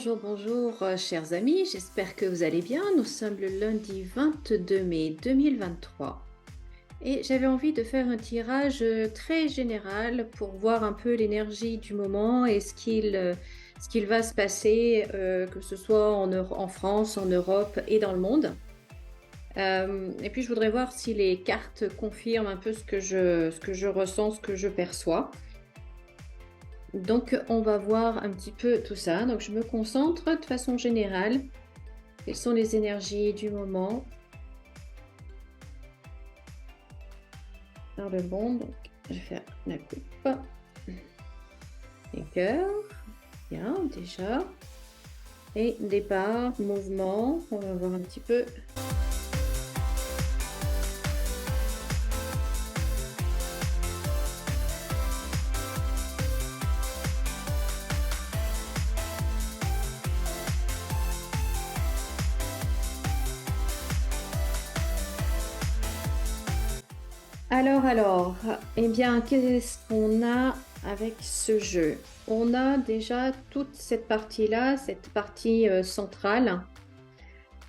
Bonjour, chers amis, j'espère que vous allez bien. Nous sommes le lundi 22 mai 2023 et j'avais envie de faire un tirage très général pour voir un peu l'énergie du moment et ce qu'il va se passer, que ce soit en France, en Europe et dans le monde. Et puis je voudrais voir si les cartes confirment un peu ce que je ressens, ce que je perçois. Donc, on va voir un petit peu tout ça. Donc, je me concentre de façon générale. Quelles sont les énergies du moment dans le monde? Donc, je vais faire la coupe. Les cœurs. Bien, déjà. Et départ, mouvement. On va voir un petit peu. Eh bien, qu'est-ce qu'on a avec ce jeu? On a déjà toute cette partie-là, cette partie centrale,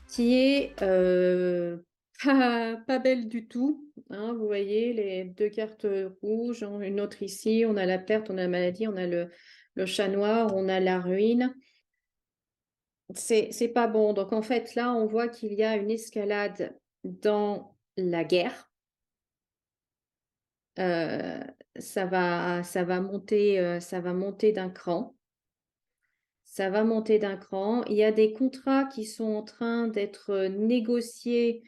qui est pas belle du tout, hein. Vous voyez les deux cartes rouges, une autre ici, on a la perte, on a la maladie, on a le chat noir, on a la ruine. C'est pas bon. Donc en fait, là, on voit qu'il y a une escalade dans la guerre. Euh, ça va monter d'un cran. Ça va monter d'un cran. Il y a des contrats qui sont en train d'être négociés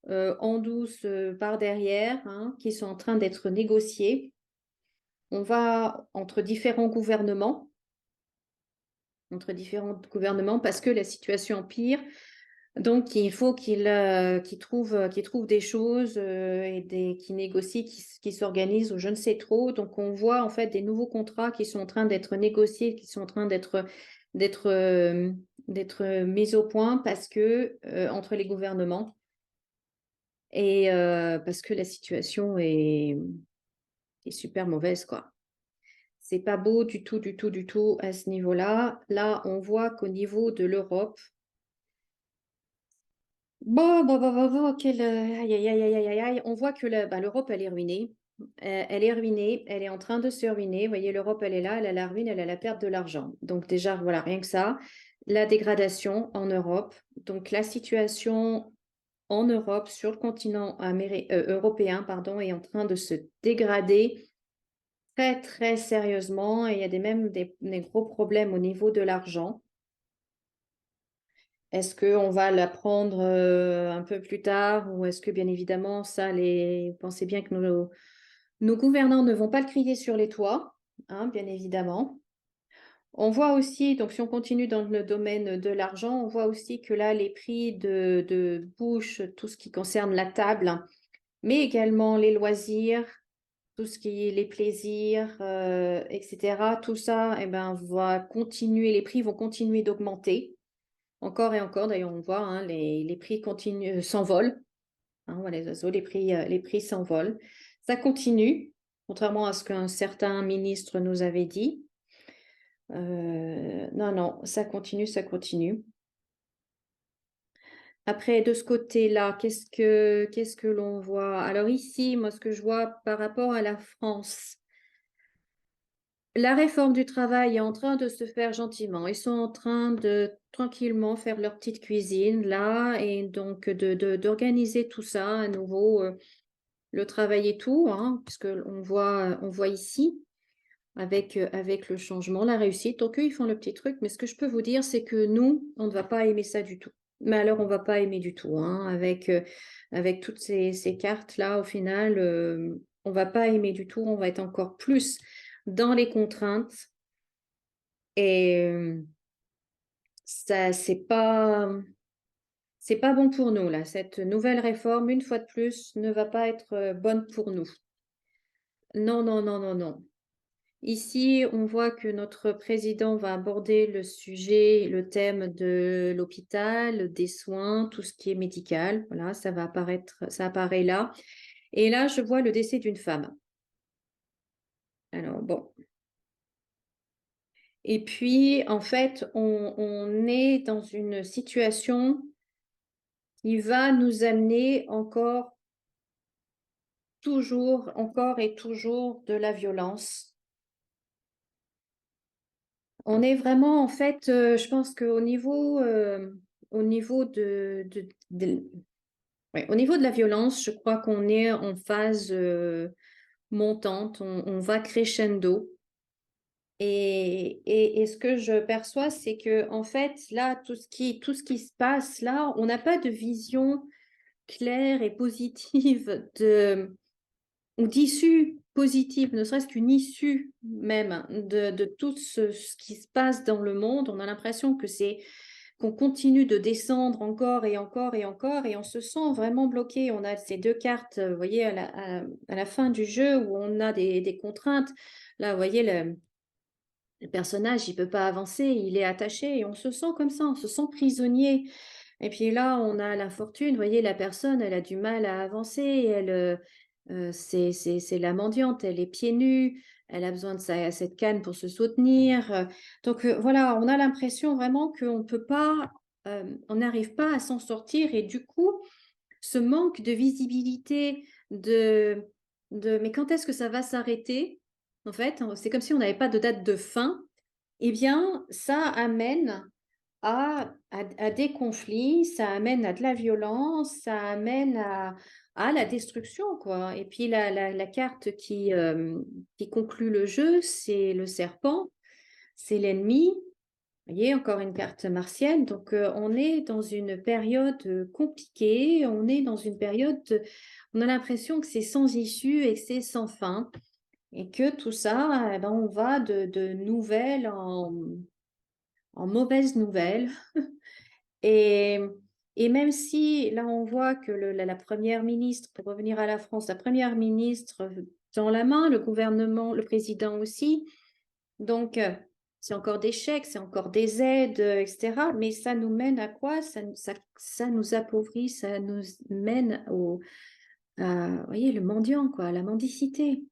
en douce par derrière, hein, qui sont en train d'être négociés. On va entre différents gouvernements parce que la situation empire. Donc, il faut qu'ils trouvent des choses qui négocient, qui s'organisent ou je ne sais trop. Donc, on voit en fait des nouveaux contrats qui sont en train d'être négociés, qui sont en train d'être, euh, d'être mis au point parce que entre les gouvernements et parce que la situation est super mauvaise, quoi. C'est pas beau du tout, du tout, du tout à ce niveau-là. Là, on voit qu'au niveau de l'Europe, aïe, aïe, aïe, aïe, aïe, aïe, aïe. On voit que l'Europe, elle est ruinée. Elle est ruinée, elle est en train de se ruiner. Vous voyez, l'Europe, elle est là, elle a la ruine, elle a la perte de l'argent. Donc déjà, voilà, rien que ça. La dégradation en Europe. Donc la situation en Europe, sur le continent européen, pardon, est en train de se dégrader très, très sérieusement. Et il y a même des gros problèmes au niveau de l'argent. Est-ce qu'on va l'apprendre un peu plus tard ou est-ce que bien évidemment vous pensez bien que nos gouvernants ne vont pas le crier sur les toits, hein, bien évidemment. On voit aussi, donc si on continue dans le domaine de l'argent, on voit aussi que là, les prix de bouche, tout ce qui concerne la table, mais également les loisirs, tout ce qui est les plaisirs, etc., tout ça, eh ben, va continuer, les prix vont continuer d'augmenter. Encore et encore, d'ailleurs, on voit, hein, les prix continuent, s'envolent. Hein, on voit les oiseaux, les prix s'envolent. Ça continue, contrairement à ce qu'un certain ministre nous avait dit. Non, non, ça continue, ça continue. Après, de ce côté-là, qu'est-ce que l'on voit? Alors ici, moi, ce que je vois par rapport à la France, la réforme du travail est en train de se faire gentiment. Ils sont en train de tranquillement faire leur petite cuisine là et donc d'organiser tout ça à nouveau, le travail et tout, hein, puisque on voit ici avec le changement, la réussite. Donc eux, ils font le petit truc, mais ce que je peux vous dire, c'est que nous, on ne va pas aimer ça du tout. Mais alors, on ne va pas aimer du tout, hein, avec toutes ces cartes-là, au final, on ne va pas aimer du tout. On va être encore plus dans les contraintes. Et ça, c'est pas bon pour nous, là. Cette nouvelle réforme, une fois de plus, ne va pas être bonne pour nous. Non, non, non, non, non. Ici, on voit que notre président va aborder le sujet, le thème de l'hôpital, des soins, tout ce qui est médical. Voilà, ça va apparaître, ça apparaît là. Et là, je vois le décès d'une femme. Alors, bon. Et puis, en fait, on est dans une situation qui va nous amener encore et toujours de la violence. On est vraiment, en fait, je pense qu'au niveau, au niveau ouais, au niveau de la violence, je crois qu'on est en phase montante, on va crescendo. Et ce que je perçois, c'est que en fait, là, tout ce qui se passe là, on n'a pas de vision claire et positive ou d'issue positive, ne serait-ce qu'une issue même de tout ce qui se passe dans le monde. On a l'impression qu'on continue de descendre encore et encore et encore, et on se sent vraiment bloqué. On a ces deux cartes, vous voyez, à la fin du jeu où on a des contraintes. Là, vous voyez, le personnage, il peut pas avancer, il est attaché et on se sent comme ça, on se sent prisonnier. Et puis là, on a l'infortune, vous voyez, la personne, elle a du mal à avancer, c'est la mendiante, elle est pieds nus, elle a besoin de cette canne pour se soutenir. Donc voilà, on a l'impression vraiment qu'on peut pas, on n'arrive pas à s'en sortir et du coup, ce manque de visibilité mais quand est-ce que ça va s'arrêter? En fait, c'est comme si on n'avait pas de date de fin. Eh bien, ça amène à des conflits, ça amène à de la violence, ça amène à la destruction, quoi. Et puis la carte qui conclut le jeu, c'est le serpent, c'est l'ennemi. Vous voyez, encore une carte martienne. Donc, on est dans une période compliquée, on est dans une période, on a l'impression que c'est sans issue et que c'est sans fin. Et que tout ça, eh ben, on va de nouvelles en mauvaises nouvelles. Et, et même si là, on voit que la première ministre, pour revenir à la France, la première ministre tend la main, le gouvernement, le président aussi. Donc, c'est encore des chèques, c'est encore des aides, etc. Mais ça nous mène à quoi? Ça nous appauvrit, ça nous mène vous voyez, le mendiant, quoi, à la mendicité.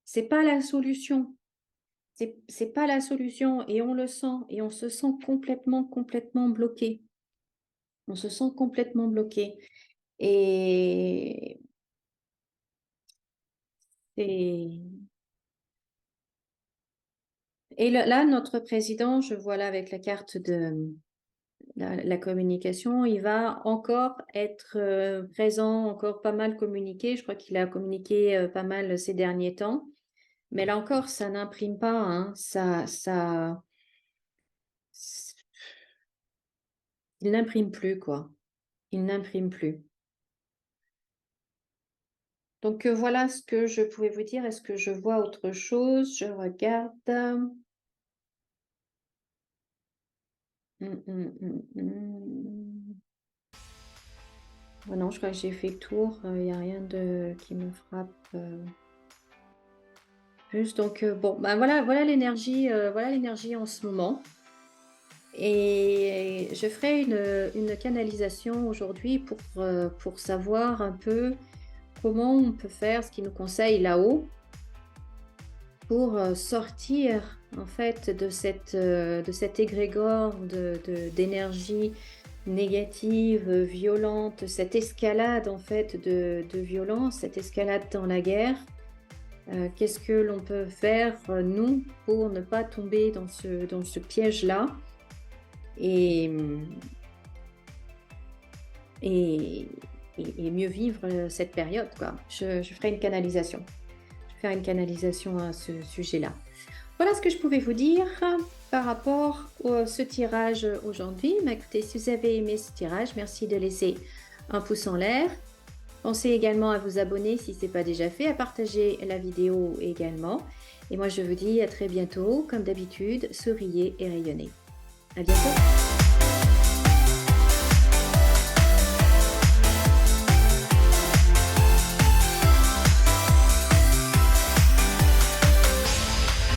C'est pas la solution. C'est pas la solution et on le sent et on se sent complètement bloqué. On se sent complètement bloqué. Et, et, et là, notre président, je vois là avec la carte de la communication, il va encore être présent, encore pas mal communiqué. Je crois qu'il a communiqué pas mal ces derniers temps. Mais là encore, ça n'imprime pas, hein. Il n'imprime plus, quoi. Il n'imprime plus. Donc voilà ce que je pouvais vous dire. Est-ce que je vois autre chose? Je regarde. Oh non, je crois que j'ai fait le tour. Il n'y a rien qui me frappe plus. Donc bon, ben voilà l'énergie en ce moment. Et je ferai une canalisation aujourd'hui pour savoir un peu comment on peut faire, ce qui nous conseille là-haut, pour sortir en fait de cet égrégore d'énergie négative, violente, cette escalade en fait de violence, cette escalade dans la guerre. Qu'est-ce que l'on peut faire, nous, pour ne pas tomber dans ce piège-là et mieux vivre cette période, quoi. Je ferai une canalisation. Je vais faire une canalisation à ce sujet-là. Voilà ce que je pouvais vous dire par rapport à ce tirage aujourd'hui. Mais écoutez, si vous avez aimé ce tirage, merci de laisser un pouce en l'air. Pensez également à vous abonner si ce n'est pas déjà fait, à partager la vidéo également. Et moi, je vous dis à très bientôt. Comme d'habitude, souriez et rayonnez. À bientôt.